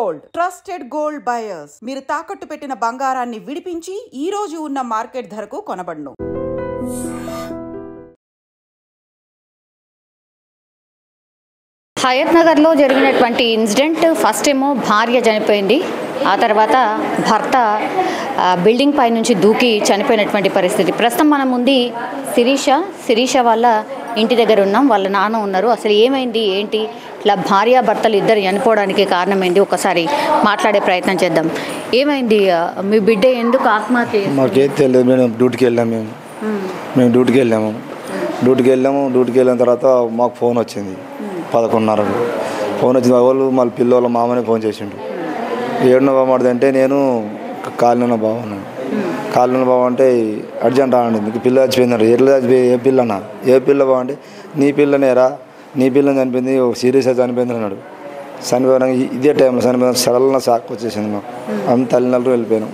Gold, trusted gold buyers. మీరు తాకట్టు పెట్టిన బంగారాన్ని విడిపించి ఈ రోజు ఉన్న మార్కెట్ ధరకు కొనబడును. హయత్ నగర్లో జరిగినటువంటి ఇన్సిడెంట్, ఫస్ట్ ఏమో భార్య చనిపోయింది, ఆ తర్వాత భర్త బిల్డింగ్ పై నుంచి దూకి చనిపోయినటువంటి పరిస్థితి. ప్రస్తుతం మనం ఉంది శిరీష వాళ్ళ ఇంటి దగ్గర ఉన్నాం. వాళ్ళ నాన్న ఉన్నారు. అసలు ఏమైంది ఏంటి, ఇట్లా భార్యాభర్తలు ఇద్దరు చనిపోవడానికి కారణం ఏంటి, ఒకసారి మాట్లాడే ప్రయత్నం చేద్దాం. ఏమైంది, మీ బిడ్డ ఎందుకు ఆత్మహత్య? మాకేం తెలియదు. మేము డ్యూటీకి వెళ్ళాము. డ్యూటీకి వెళ్ళిన తర్వాత మాకు ఫోన్ వచ్చింది 11:30. ఫోన్ వచ్చింది. వాళ్ళు మళ్ళీ పిల్లల మామనే ఫోన్ చేసిండు. ఏడున్న బాగుంటుంది అంటే నేను కాలనీలో బాగున్నాను అంటే అర్జెంట్ రాండి, మీకు పిల్ల చచ్చిపోయిందంట. ఎట్లా చచ్చిపోయి, ఏ పిల్లనా, ఏ పిల్ల బాగుంటే నీ పిల్లనేరా, నీ పిల్లని చనిపోయింది, సీరియస్గా చనిపోయింది అన్నాడు. చనిపోయినా ఇదే టైంలో చనిపోయిన సడన్గా షాక్ వచ్చేసింది మాకు. అంత తల్లినలు వెళ్ళిపోయినాం.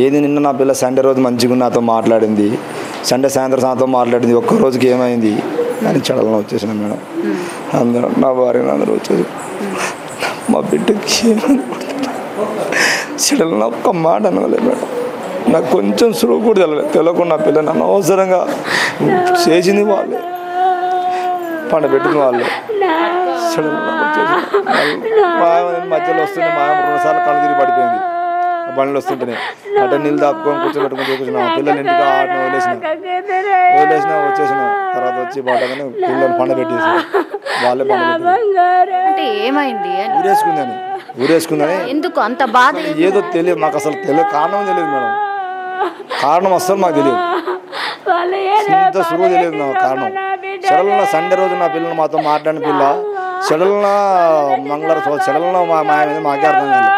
ఏది నిన్న నా పిల్ల సండే రోజు మంచిగా నాతో మాట్లాడింది, సండే సాయంత్రం నాతో మాట్లాడింది, ఒక్క రోజుకి ఏమైంది అని చడలన వచ్చేసినాం మేడం. అందరూ నా భార్య అందరూ వచ్చేసి మా బిడ్డకి చడలన ఒక్క మాట అనలేదు మేడం. నాకు కొంచెం సులువు కూడా తెలియకుండా నా పిల్ల నన్ను అవసరంగా చేసింది వాళ్ళే, పండబెట్టింది వాళ్ళే. చడలన వచ్చేసి మధ్యలో వస్తుంటే మా 2 సార్లు కళ్ళు తిరిగి పడిపోయింది. బండ్లు వస్తుంటేనే అంటే నీళ్ళు దాపుకొని కూర్చోబెట్టుకుని పిల్లలు ఇంటికి ఆడిన వదిలేసిన వచ్చేసిన తర్వాత వచ్చి బాటగానే పిల్లలు పండబెట్టేసి వాళ్ళే పండబెట్టి ఏమైంది, ఊరేసుకుందని ఎందుకు అంత బాధ ఏదో తెలియదు మాకు, అసలు తెలియదు, కారణం తెలియదు మేడం. కారణం అస్సలు మాకు తెలియదు, ఇంత సులువు తెలియదు నాకు కారణం. సడన్గా సండే రోజు నా పిల్లలు మాతో మాట్లాడిన పిల్ల సడన్గా సడన్గా మాకే అర్థం కాదు.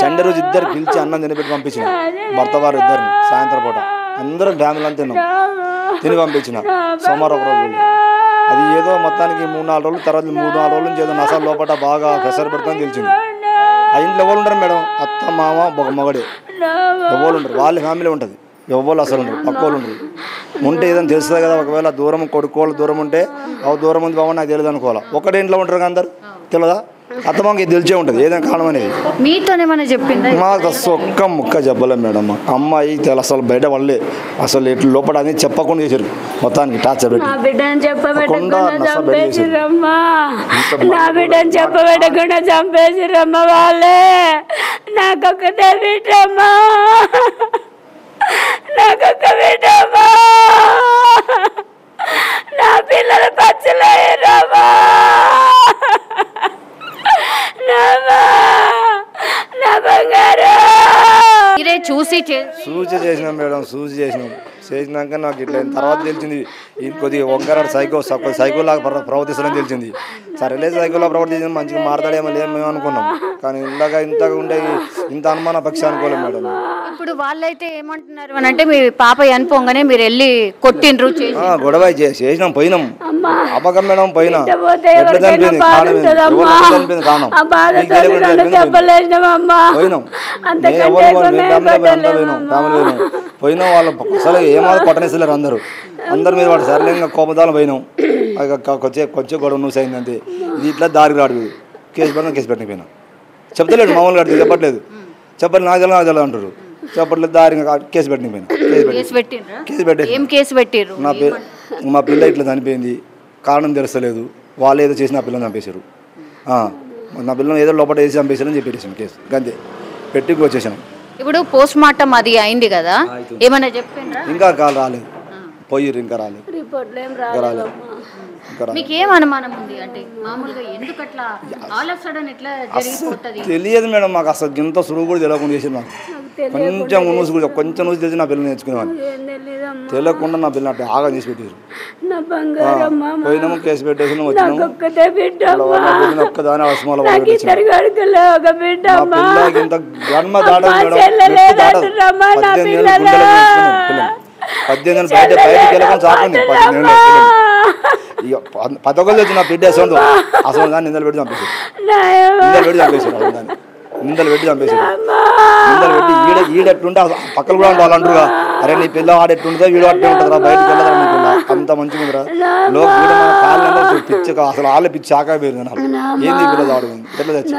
సండే రోజు ఇద్దరు పిలిచి అన్నం తినిపెట్టి పంపించిన, భర్త వారు ఇద్దరిని సాయంత్రం పూట అందరం డ్యాములు అని తిని పంపించిన. సోమవారం ఒక రోజు అది ఏదో మొత్తానికి 3-4 రోజులు తర్వాత 3-4 రోజుల నుంచి ఏదో నసాల లోపల బాగా ప్రెషర్ పెడుతుందని తెలిసింది. ఆ ఇంట్లో ఎవరు ఉండరు మేడం, అత్త మామ ఒక మగడే, ఎవరు ఉండరు, వాళ్ళ ఫ్యామిలీ ఉంటుంది, ఎవరు అసలు ఉండరు, పక్క వాళ్ళు ఉండరు. ఉంటే ఏదైనా తెలుస్తుంది కదా, ఒకవేళ దూరం కొడుకోవాలి దూరం ఉంటే దూరం ఉంది బాగుంది నాకు తెలియదు అనుకోవాలి. ఒకటే ఇంట్లో ఉంటారు అందరు తెలియదా, అత్తమాకి తెలిసే ఉంటుంది ఏదైనా కారణం అనేది. మీతోనేమన్నా చెప్పింది? మాకు అసలు ఒక్క ముక్క చెప్పలేదు మేడం. అమ్మాయి అసలు బయట వాళ్ళే అసలు ఎట్లు లోపల అనేది చెప్పకుండా చేశారు, మొత్తానికి టార్చర్ పెట్టి చెప్పబెట్టకుండా చంపేసిరమ్మ వాళ్ళే. నాకొక్కటే బిడ్డమ్మా, నాకొక్క బిడ్డమ్మా, నా పిల్లలు పచ్చలేరమ్మా, నా బంగారు. మీరే చూసి చేసినాం మేడం, చేసినాక నాకు ఇట్లా తర్వాత తెలిసింది కొద్దిగా వంకరాడు సైకోలాగా ప్రవర్తిస్తాడని తెలిసింది. సరేలే సైకోలా ప్రవర్తించింది, మంచిగా మాట్లాడేమో మేము అనుకున్నాం. కానీ ఇంతగా ఉండే ఇంత అనుమాన పక్షి అనుకోలేము మేడం. ఇప్పుడు వాళ్ళైతే ఏమంటున్నారు అని అంటే, మీ పాప చనిపోగానే మీరు వెళ్ళి కొట్టిండ్రు, గొడవ చేసినాం, పోయినాం అపకం మేడం, పోయినా ఎట్లా చనిపోయింది కారణం పోయినాం. వాళ్ళు అసలు ఏమాది కొట్టనేసలేరు అందరు మీద వాడు సరళంగా కోపదాలు పోయినాం. కొంచెం గొడవ న్యూస్ అయింది అంతే. ఇది ఇట్లా దారికి రాడు, కేసు పెట్టిపోయినా చెప్తలేడు, మామూలుగా చెప్పట్లేదు, చెప్పలేదు నాకు తెలియదు అంటారు, చెప్పట్లేదు, దారిగా కేసు పెట్టిపోయినా. కేసు పెట్టారు. మా పిల్ల ఇట్లా చనిపోయింది, కారణం తెలుస్తలేదు, వాళ్ళు ఏదో చేసి నా పిల్లని చంపేశారు, నా పిల్లని ఏదో లోపల వేసి చంపేశారని చెప్పేసాను. కేసు అంతే పెట్టి వచ్చేసాను. ఇప్పుడు పోస్ట్ మార్టం అది అయింది కదా, ఏమైనా చెప్పిండ్రా? ఇంకా రాలేదు, పోయిర్రు, ఇంకా రాలేదు. మీకేమనుమానం ఉంది అంటే, మామూలుగా ఎందుకు అట్లా ఆల్ ఆఫ్ సడన్ ఎట్లా జరిగిపోతది? తెలియదు మేడం, మాకు అసలు ఇంత సులువు కూడా తెలియకుండా చేసింది. నాకు కొంచెం న్యూస్ తెలిసి నా పిల్లలు నేర్చుకునేవాడిని, తెలియకుండా నా పిల్లలు అంటే ఆగా చేసి పెట్టారు. పోయినాము, కేసు పెట్టేసి వచ్చినాము. ఒక్కదాని అవసరం ఇంత జన్మ దాటదు మేడం. 18 బయటకు వెళ్ళకుండా చాకుంది. 11 వచ్చి నా బిడ్డ అసలు దాన్ని నిందలు పెట్టి చంపేశారు. నిందలు పెట్టి ఈడెట్టుంటే పక్కన కూడా వాళ్ళు అంటారుగా, అరే నీ పిల్ల ఆడెట్టుంటుందో వీడు అట్టే ఉంటుందిరా, బయటకు వెళ్ళదా నీ పిల్ల అంత మంచిగా ఉందిరా. కాళ్ళు పిచ్చి అసలు వాళ్ళ పిచ్చి ఆకా పోయింది నాకు. ఏంది పిల్ల ఆడుకుంది పిల్ల తెచ్చి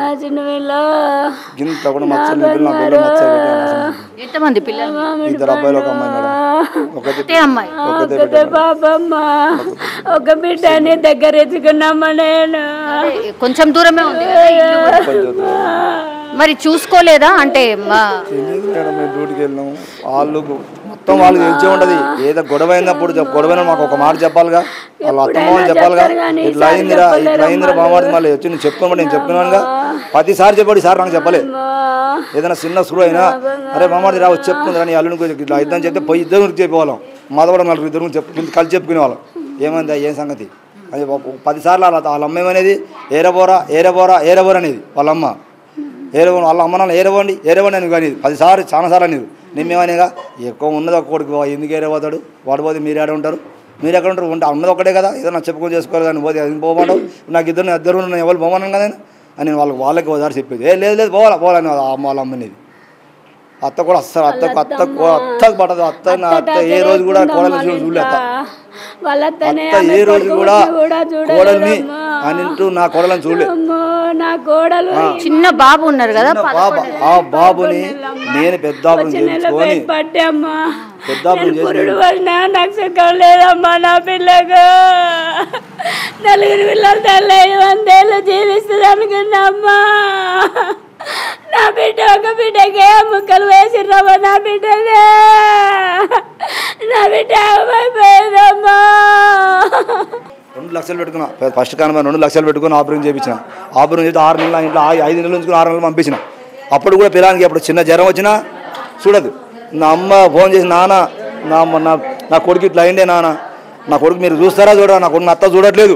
ఇంత కూడా మచ్చలు నా పిల్ల మచ్చలు ఎంతమంది పిల్లలు? 2 అబ్బాయిలు 1 అమ్మాయి మేడం. ఒకటే అమ్మాయి. పాపమ్మ ఒక బిడ్డని దగ్గర ఎత్తుకున్నామా నేను. కొంచెం దూరమే ఉంది కదా ఇల్లు. మరి చూసుకోలేదా? అంటే తెలియదు మేడం, మేము డ్యూటీకి వెళ్ళినాం. వాళ్ళు మొత్తం వాళ్ళకి తెలిసే ఉంటుంది. ఏదో గొడవ అయినప్పుడు గొడవైనా మాకు ఒక మాట చెప్పాలిగా, వాళ్ళ అత్తమ్మ చెప్పాలిగా, ఇట్లా అయిందిరా ఇట్లా అయిందిరా బామాడి. మళ్ళీ వచ్చి నేను చెప్పుకోమని నేను చెప్పుకున్నానుగా. 10 సార్లు చెప్పాడు, ఈసారి నాకు చెప్పలేదు. ఏదైనా చిన్న సురు అయినా అరే బామాడి రా వచ్చి చెప్పుకుందిరా నీ అల్లుని గురించి ఇట్లా ఇద్దని చెప్తే పోయి ఇద్దరు చెప్పేవాళ్ళం. మాధవడం 4 కలిసి చెప్పుకునేవాళ్ళం. ఏమైందా ఏం సంగతి అది 10 సార్లు వాళ్ళ అమ్మ ఏమనేది ఏరబోరా ఏరబోరా ఏరబోరా అనేది. వాళ్ళ అమ్మ ఏరబోని వాళ్ళ అమ్మ నాన్న ఏరవండి ఏరవండి అని కానీ 10 సార్లు చాలా సార్లు అనేది. నేమేమనేగా ఎక్కువ ఉన్నది ఒక కొడుకు ఎందుకు ఏరబోతాడు వాడు పోతే మీరు ఏడ ఉంటారు, మీరు ఎక్కడ ఉంటారు, ఉంటే ఉన్నది ఒకటే కదా, ఏదో నాకు చెప్పుకొని చేసుకోవాలి కానీ పోతే అది పోమంటావు. నాకు ఇద్దరు ఎవరు పోమన్నాను కదా అని వాళ్ళకి ఒకసారి చెప్పేది. లేదు లేదు పోవాలని వాళ్ళ అమ్మనేది. అత్త కూడా అస్సలు అత్తకు పడదు. అత్త ఏ రోజు కూడా కోడలు చూడలేదు. అత్త ఏ రోజు కూడా కోడల్ని అని నా కోడలని చూడలేదు. చిన్న బాబు ఉన్నారు కదా, ఆ బాబుని నేను పెద్దాబుని చేయించుకొని లేదమ్మా నా పిల్లగా. 4 పిల్లలు తల్లి 100 ఏళ్ళు జీవిస్తుంది అనుకున్నామ్మా. నా బిడ్డ ఒక బిడ్డకే ముక్కలు వేసిర్రమ్మా. నా బిడ్డనే నా బిడ్డ అయిపోయిందమ్మా. 2 లక్షలు పెట్టుకున్నా ఫస్ట్ కానీ 2 లక్షలు పెట్టుకుని ఆపరేషన్ చేయించిన. ఆపరేషన్ చేసి 6 నెలలు ఇంట్లో 5 నెలలు ఉంచుకుని 6 నెలలు పంపించిన. అప్పుడు కూడా పిల్లలకి అప్పుడు చిన్న జ్వరం వచ్చినా చూడదు. నా అమ్మ ఫోన్ చేసి నాన్న నా కొడుకు ఇట్లా అయిందే నాన్న, నా కొడుకు మీరు చూస్తారా చూడరా, నా కొడుకు అత్త చూడట్లేదు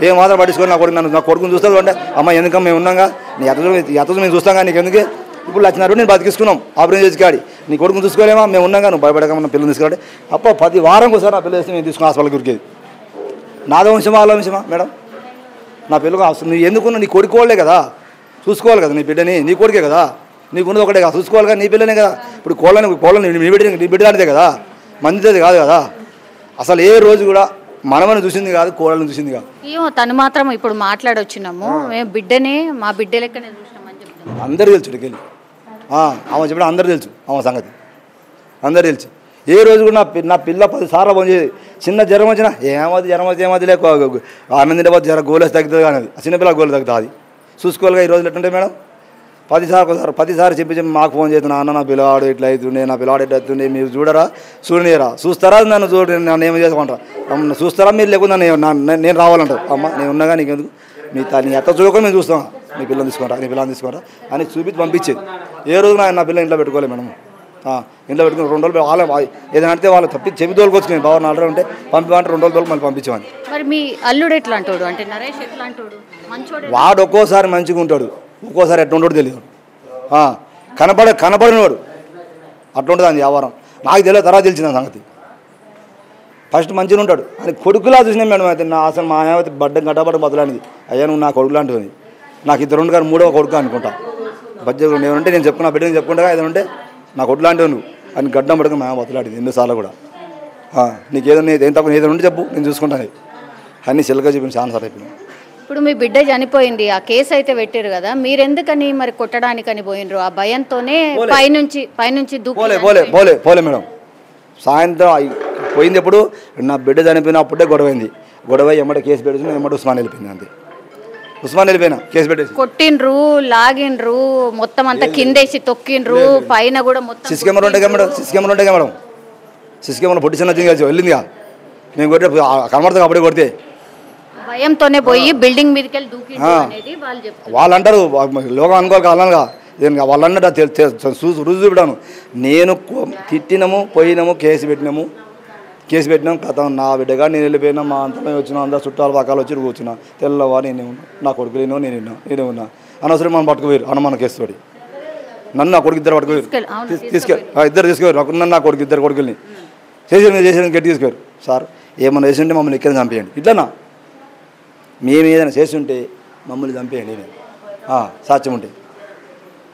ఏ మాత్రం పట్టించుకొని నా కొడుకుని చూస్తారు అంటే అమ్మ ఎందుకమ్మ మేము ఉన్నాగా నీ అత్తలు మేము చూస్తాం కానీ నీకు ఎందుకే ఇప్పుడు లక్షన్నర నేను బతికిస్తున్నాం ఆపరేషన్ చేసి కాడి నీ కొడుకుని చూసుకోలేమా మేము ఉన్నాగా నువ్వు భయపడకమన్నా పిల్లలు తీసుకురాండి. అప్పుడు 10 వారం ఒకసారి నా పిల్లలు వేస్తే మేము తీసుకుని హాస్పిటల్కి ఉరికేది. నాదో వంశమా వాళ్ళ వంశమా మేడం? నా పిల్లలు నువ్వు ఎందుకున్నా నీ కొడుకోవాలే కదా, చూసుకోవాలి కదా నీ బిడ్డని, నీ కొడుకే కదా, నీకున్నది ఒకటే కదా చూసుకోవాలి కదా, నీ పిల్లనే కదా. ఇప్పుడు కోళ్ళని నీ బిడ్డలాంటిదే కదా, మంచిది కాదు కదా. అసలు ఏ రోజు కూడా మనమని చూసింది కాదు, కోళ్ళని చూసింది కాదు. ఏమో తను మాత్రం ఇప్పుడు మాట్లాడొచ్చినాము మేము బిడ్డనే మా బిడ్డ లెక్కనే చూసినామని చెప్తాం. అందరు తెలుసు ఇక్కడికి ఆమె చెప్పడం అందరు తెలుసు, ఆమె సంగతి అందరు తెలుసు. ఏ రోజు కూడా నా పిల్ల 10 సార్లు ఫోన్ చేసి చిన్న జ్వరం వచ్చినా ఏమది లేక ఆనందింటే జ్వరం గోలేసి తగ్గుతుంది కానీ చిన్నపిల్ల గోలు తగ్గుతుంది. చూసుకోవాలిగా ఈ రోజులు ఎట్టుంటే మేడం 10 సార్లు చెప్పి మాకు ఫోన్ చేస్తున్నా అన్న నా పిల్లవాడు ఇట్లా అవుతుండే, నా పిల్లవాడు ఇట్లా అవుతుండే, మీరు చూడనీయరా చూస్తారా నన్ను నన్ను ఏమి చేసుకుంటారా చూస్తారా మీరు లేకుండా నేను రావాలంటారు. అమ్మ నేను ఉన్నాగా నీకు ఎందుకు నీ అత్త చూడకుండా మేము చూస్తాం, నీ పిల్లలు తీసుకుంటా అని చూపించి పంపించేది. ఏ రోజు నా పిల్లలు ఇంట్లో పెట్టుకోలేదు మేడం. ఇంట్లో పెట్టుకుని 2 రోజులు వాళ్ళ ఏదైనా అంటే వాళ్ళు చెప్పి తోలుకొచ్చుకుని బాబు 4 రోజులు ఉంటే పంపిమంటే 2 రోజులు మళ్ళీ పంపించేవాడిని. మరి మీ అల్లుడు ఎట్లా అంటాడు అంటే నరేష్ ఎట్లా అంటాడు? వాడు ఒక్కోసారి మంచిగా ఉంటాడు, ఒక్కోసారి ఎట్లా ఉంటాడు తెలియదు. కనపడినవాడు అట్లా ఉంటుంది అని వ్యవహారం. నాకు తెలియదు, తర్వాత తెలిసిన సంగతి. ఫస్ట్ మంచిగా ఉంటాడు అని కొడుకులా చూసినా మేడం. అయితే నా అసలు మా అయితే గడ్డబడ్డ బదులానిది అయ్యా నువ్వు నా కొడుకు లాంటివి. నాకు 2 కానీ 3వ కొడుకు అనుకుంటా. బడ్జెట్ ఏమంటే నేను చెప్పుకున్నా బిడ్డని చెప్పుకుంటా ఏదో ఉంటే నా కొడుకు లాంటివి నువ్వు అని గడ్డం పడుకుని మా బతులాడింది ఎన్నోసార్లు కూడా. నీకు ఏదో ఏం తప్ప ఏదో ఉంటే చెప్పు నేను చూసుకుంటాను అన్నీ చిల్లగా చెప్పిన చాలా సార్ చెప్పిన. ఇప్పుడు మీ బిడ్డ చనిపోయింది, ఆ కేసు అయితే పెట్టారు కదా, మీరెందుకని మరి కొట్టడానికని పోయినరు? ఆ భయంతోనే పైనుంచి పోలే మేడం. సాయంత్రం పోయింది ఎప్పుడు నా బిడ్డ చనిపోయినప్పుడే గొడవైంది. గొడవ ఎమ్మట కేసు పెట్టేసి ఎమ్మట ఉస్మాన్ వెళ్ళిపోయింది. అంతే ఉస్మాన్ వెళ్ళిపోయినా కేసు పెట్టేసి కొట్టిండ్రు, లాగిండ్రు, మొత్తం అంతా కిందేసి తొక్కిండ్రు, పైన కూడా మొత్తం సిసి కెమెరా ఉంటాయి మేడం. సిసి కెమెరా పొట్టి చిన్న కలిసి వెళ్ళిందిగా. నేను కొట్టే కనబడతా అప్పుడే కొడితే భయంతోనే పోయి బిల్డింగ్ మీదకి వెళ్ళి దూకిండ్రు అనేది వాళ్ళు అంటారు. లోకం అనుకోవాలి అలాగా వాళ్ళు అన్నట్టు రుజువు చూపెట్టాను. నేను తిట్టినాము పోయినాము కేసు పెట్టినాము కథ నా బిడ్డగా నేను వెళ్ళిపోయినా మా అంతమే వచ్చినా అందరూ చుట్టాలు పక్కలు వచ్చి కూర్చున్నా. తెల్లవా నేనే ఉన్నా, నా కొడుకు నేనే ఉన్నా అనవసరం మనం పట్టుకుపోయారు అనుమాన కేసు తోటి. నన్ను నా కొడుకు 2 పట్టుకుపోయారు, ఇద్దరు తీసుకుపోయారు. నన్ను నా కొడుకు 2 కొడుకుల్ని చేసిన గట్టి తీసుకుపోయారు. సార్ ఏమన్నా చేసి ఉంటే మమ్మల్ని ఎక్కడ చంపేయండి, ఇట్లనా మేము ఏదైనా చేసి ఉంటే మమ్మల్ని చంపేయండి సాక్ష్యం ఉంటే.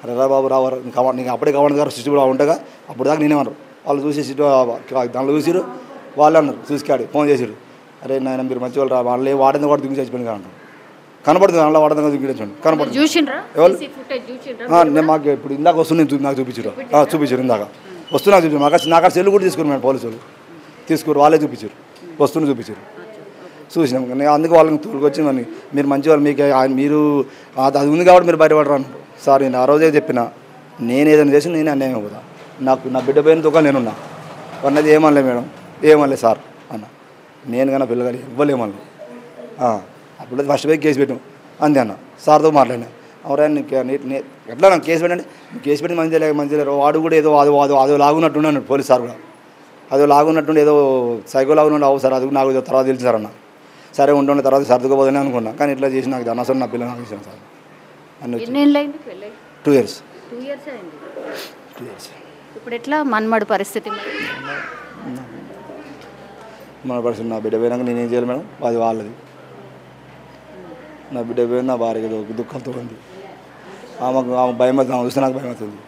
అరే రా బాబు రావారు నీకు అప్పుడే కావాలి గారు శిశువు ఉండగా అప్పుడు దాకా నేనేమన్నారు వాళ్ళు చూసేసి దాంట్లో చూసిరు, వాళ్ళు అన్నారు చూసికాడు ఫోన్ చేసిరు, అరే నాయన మీరు మంచి వాళ్ళు రా, వాళ్ళు వాడేందుకు కూడా దిగి చచ్చిపోయింది అంటారు. కనపడుతుంది అందులో వాడేందుకు దిగిపోయింది కనపడుతుంది. ఎవరు నేను మాకు ఇప్పుడు ఇందాక వస్తుంది నాకు చూపించారు ఇందాక వస్తున్నా చూపించారు. నాకు సెల్లు కూడా తీసుకున్నారు మేడం, పోలీసులు తీసుకురు, వాళ్ళే చూపించారు, వస్తువుని చూపించారు. చూసినాం నేను అందుకు వాళ్ళని తోలుకొచ్చి మరి మీరు మంచి వాళ్ళు మీకు మీరు అది ఉంది కాబట్టి మీరు బయటపడరు అన్నారు. సార్ నేను ఆ రోజే చెప్పిన, నేను ఏదైనా చేసి నేనే అన్యాయం అవుతా, నాకు నా బిడ్డ పోయిన దుకాణం నేనున్నా అన్నది ఏమనలే మేడం, ఏమనలే సార్ అన్న, నేను కానీ పిల్లగాలి ఇవ్వలేమన్నా. అప్పుడు ఫస్ట్ పోయి కేసు పెట్టాం అంతే అన్న. సార్తో మాట్లాడినా, ఎవరైనా ఎట్లా నాకు కేసు పెట్టండి, కేసు పెట్టి మంచిగా లేరు, వాడు కూడా ఏదో అదో లాగున్నట్టున్నాడు పోలీస్ సార్ కూడా, అదో లాగున్నట్టుండి ఏదో సైకో లాగున్నట్టు అవు సార్, అది నాకు తర్వాత తెలిసి సార్ అన్న. సరే ఉంటుండే తర్వాత సర్దుకోపోదని అనుకున్నా, కానీ ఇట్లా చేసి నాకు అనవసరం నా పిల్లలు నాకు ఇచ్చాను సార్ అన్నీ. 2 years. 2 years అయింది. ఇప్పుడు ఎట్లా మన్మడు పరిస్థితి? మన పరిస్థితి నా బిడ్డ పోయినాక నేనేం చేయాలి మేడం, అది వాళ్ళది. నా బిడ్డ పోయిన నా భార్య దుఃఖంతో ఉంది, ఆమె భయం అవుతుంది, ఆమె చూస్తే నాకు భయం అవుతుంది.